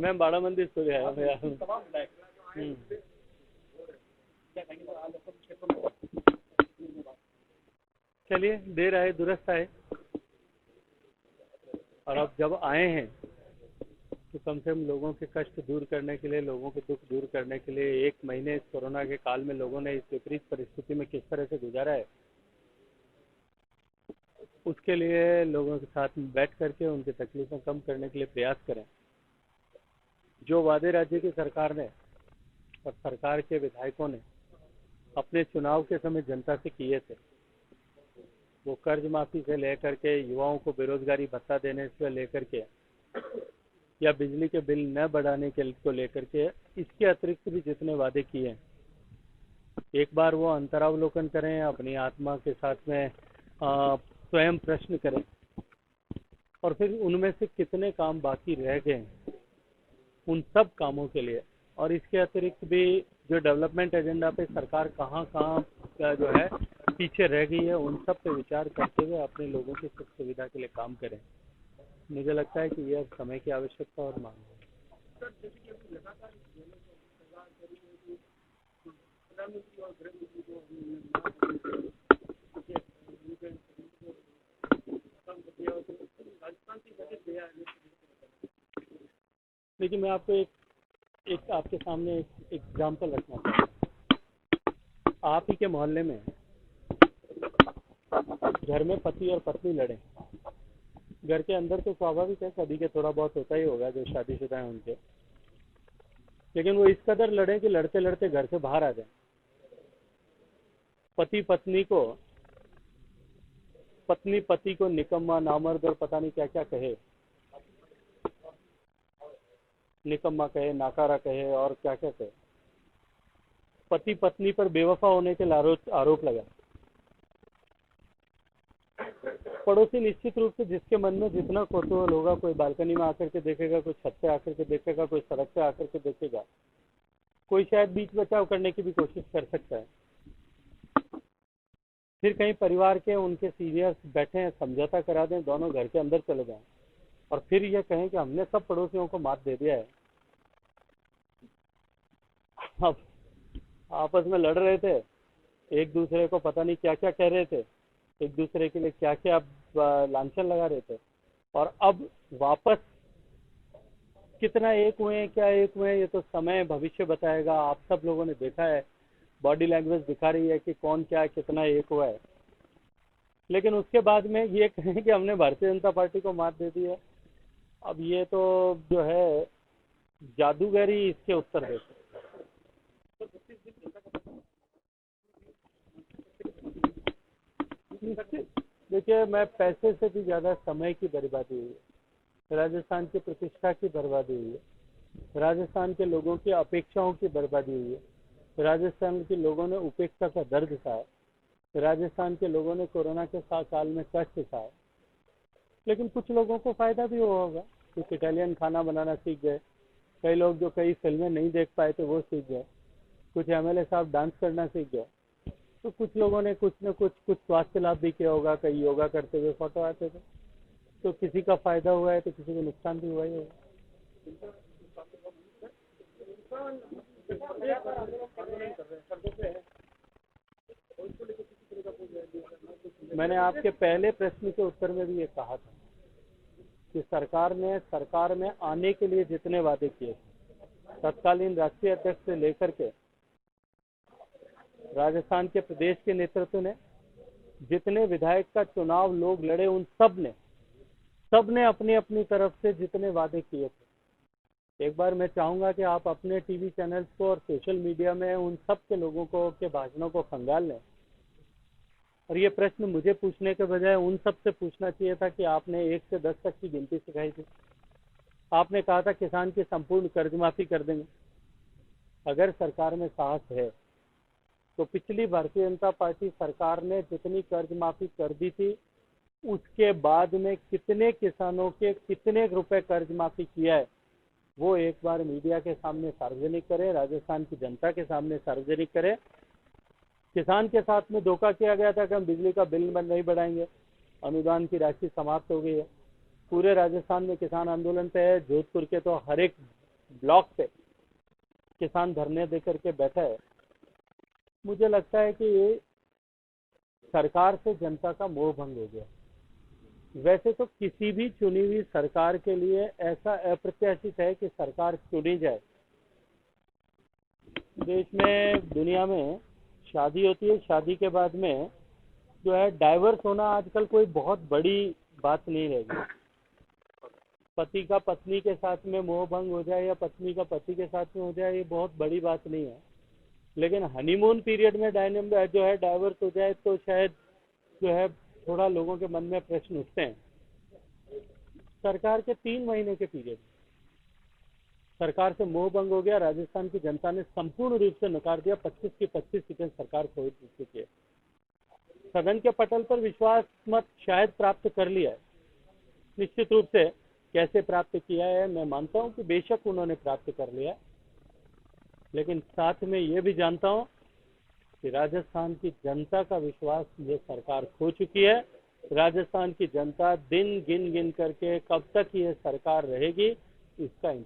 मैं बाड़ा मंदिर से आया हूँ यार। चलिए, देर आए दुरुस्त आए। और अब जब आए हैं तो कम से कम लोगों के कष्ट दूर करने के लिए, लोगों के दुख दूर करने के लिए, 1 महीने इस कोरोना के काल में लोगों ने इस विपरीत परिस्थिति में किस तरह से गुजारा है, उसके लिए लोगों के साथ बैठ करके उनकी तकलीफें कम करने के लिए प्रयास करें। जो वादे राज्य की सरकार ने और सरकार के विधायकों ने अपने चुनाव के समय जनता से किए थे, वो कर्ज माफी से लेकर के युवाओं को बेरोजगारी भत्ता देने से लेकर के या बिजली के बिल न बढ़ाने के को लेकर के, इसके अतिरिक्त भी जितने वादे किए हैं, एक बार वो अंतरावलोकन करें, अपनी आत्मा के साथ में स्वयं प्रश्न करें और फिर उनमें से कितने काम बाकी रह गए उन सब कामों के लिए, और इसके अतिरिक्त भी जो डेवलपमेंट एजेंडा पे सरकार कहाँ कहाँ जो है पीछे रह गई है, उन सब पे विचार करते हुए अपने लोगों की सुख सुविधा के लिए काम करें। मुझे लगता है कि यह समय की आवश्यकता और मांग है। देखिए, मैं आपको एक आपके सामने एक एग्जाम्पल रखना चाहता हूँ। आप ही के मोहल्ले में घर में पति और पत्नी लड़े, घर के अंदर तो स्वाभाविक है सभी के थोड़ा बहुत होता ही होगा जो शादीशुदा है उनके, लेकिन वो इस कदर लड़े कि लड़ते लड़ते घर से बाहर आ जाए। पति पति को निकम्मा, नामर्द और पता नहीं क्या क्या कहे, निकम्मा कहे, नाकारा कहे और क्या क्या कहे। पति पत्नी पर बेवफा होने के आरोप लगा। पड़ोसी निश्चित रूप से जिसके मन में जितना कौतूहल होगा, कोई बालकनी में आकर के देखेगा, कोई छत पे आकर के देखेगा, कोई सड़क पे आकर के देखेगा, कोई शायद बीच बचाव करने की भी कोशिश कर सकता है। फिर कहीं परिवार के उनके सीनियर्स बैठे हैं, समझौता करा दें, दोनों घर के अंदर चले जाएं और फिर यह कहें कि हमने सब पड़ोसियों को मात दे दिया है। अब आपस में लड़ रहे थे, एक दूसरे को पता नहीं क्या क्या कह रहे थे, एक दूसरे के लिए क्या क्या लांछन लगा रहे थे, और अब वापस कितना एक हुए, क्या एक हुए, ये तो समय भविष्य बताएगा। आप सब लोगों ने देखा है, बॉडी लैंग्वेज दिखा रही है कि कौन क्या कितना एक हुआ है। लेकिन उसके बाद में ये कहें कि हमने भारतीय जनता पार्टी को मात दे दी है, अब ये तो जो है जादूगरी इसके उत्तर देते। देखिए, मैं पैसे से भी ज्यादा समय की बर्बादी हुई है, राजस्थान की प्रतिष्ठा की बर्बादी हुई है, राजस्थान के लोगों की अपेक्षाओं की बर्बादी हुई है, राजस्थान के लोगों ने उपेक्षा का दर्द सहा, राजस्थान के लोगों ने कोरोना के काल में कष्ट सहा। लेकिन कुछ लोगों को फायदा भी हुआ होगा, कुछ इटालियन खाना बनाना सीख गए, कई लोग जो कई फिल्में नहीं देख पाए थे वो सीख गए, कुछ एमएलए साहब डांस करना सीख गए, तो कुछ लोगों ने कुछ न कुछ स्वास्थ्य लाभ भी किया होगा, कई योगा करते हुए फोटो आते थे, तो किसी का फायदा हुआ है तो किसी को नुकसान भी हुआ ही होगा। मैंने आपके पहले प्रश्न के उत्तर में भी ये कहा था कि सरकार में आने के लिए जितने वादे किए, तत्कालीन राष्ट्रीय अध्यक्ष से लेकर के राजस्थान के प्रदेश के नेतृत्व ने, जितने विधायक का चुनाव लोग लड़े, उन सब ने अपनी अपनी तरफ से जितने वादे किए थे, एक बार मैं चाहूंगा कि आप अपने टीवी चैनल्स को और सोशल मीडिया में उन सब के लोगों को के भाषणों को खंगाल लें, और ये प्रश्न मुझे पूछने के बजाय उन सब से पूछना चाहिए था कि आपने 1 से 10 तक की गिनती सिखाई थी। आपने कहा था किसान की संपूर्ण कर्ज माफी कर देंगे। अगर सरकार में साहस है तो पिछली भारतीय जनता पार्टी सरकार ने जितनी कर्ज माफी कर दी थी, उसके बाद में कितने किसानों के कितने रुपए कर्ज माफी किया है, वो एक बार मीडिया के सामने सार्वजनिक करें, राजस्थान की जनता के सामने सार्वजनिक करें। किसान के साथ में धोखा किया गया था कि हम बिजली का बिल नहीं बढ़ाएंगे, अनुदान की राशि समाप्त हो गई है। पूरे राजस्थान में किसान आंदोलन पे है, जोधपुर के तो हर एक ब्लॉक पे किसान धरने दे करके बैठा है, मुझे लगता है कि ये सरकार से जनता का मोह भंग हो गया। वैसे तो किसी भी चुनी हुई सरकार के लिए ऐसा अप्रत्याशित है कि सरकार चुनी जाए। देश में, दुनिया में शादी होती है, शादी के बाद में जो है डाइवर्स होना आजकल कोई बहुत बड़ी बात नहीं रह गई। पति का पत्नी के साथ में मोह भंग हो जाए या पत्नी का पति के साथ में हो जाए, ये बहुत बड़ी बात नहीं है। लेकिन हनीमून पीरियड में जो है डाइवर्स हो जाए तो शायद जो है थोड़ा लोगों के मन में प्रश्न उठते हैं। सरकार के 3 महीने के पीरियड सरकार से मोह भंग हो गया। राजस्थान की जनता ने संपूर्ण रूप से नकार दिया। 25 की 25 सीटें सरकार खो चुकी है। सदन के पटल पर विश्वास मत शायद प्राप्त कर लिया है। निश्चित रूप से कैसे प्राप्त किया है, मैं मानता हूं कि बेशक उन्होंने प्राप्त कर लिया, लेकिन साथ में ये भी जानता हूं कि राजस्थान की जनता का विश्वास ये सरकार खो चुकी है। राजस्थान की जनता दिन गिन गिन करके कब तक ये सरकार रहेगी इसका इंतजार